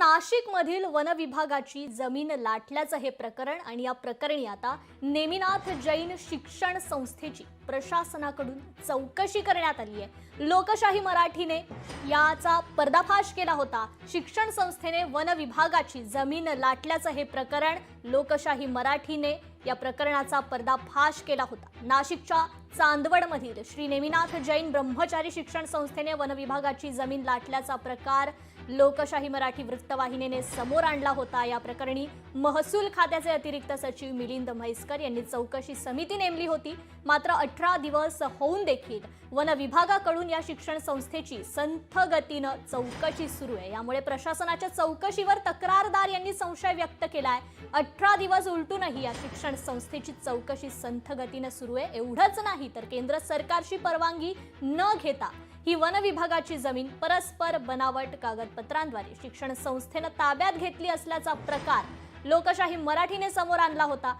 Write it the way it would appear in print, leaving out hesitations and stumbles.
नाशिकमधील वन विभागाची जमीन लाटल्याचं हे प्रकरण आणि या प्रकरणी आता नेमिनाथ जैन शिक्षण संस्थेची प्रशासनाकडून चौकशी करण्यात आली आहे। लोकशाही मराठीने याचा पर्दाफाश केला होता। शिक्षण संस्थेने वन विभागाची जमीन लाटल्याचं हे प्रकरण लोकशाही मराठीने या प्रकरणाचा पर्दाफाश केला होता। नाशिकच्या चांदवडमधील श्री नेमिनाथ जैन ब्रह्मचारी शिक्षण संस्थेने वन विभागाची जमीन लाटल्याचा प्रकार लोकशाही मराठी वृत्तवाहिनीने समोर आणला होता। या प्रकरणी महसूल खात्याचे अतिरिक्त सचिव मिलिंद म्हैसकर यांनी चौकशी समिती नेमली होती। मात्र 18 दिवस होऊन देखील वन विभागाकडून या शिक्षण संस्थेची संथ गतीनं चौकशी सुरू आहे। यामुळे प्रशासनाच्या चौकशीवर तक्रारदार यांनी संशय व्यक्त केलाय। 18 दिवस उलटूनही या शिक्षण संस्थेची चौकशी संथ गतीनं सुरू आहे। एवढंच नाही तर केंद्र सरकारची परवानगी न घेता ही वन विभागाची जमीन परस्पर बनावट कागदपत्रांद्वारे शिक्षण संस्थेने ताब्यात घेतली असल्याचा प्रकार लोकशाही मराठीने समोर आणला होता।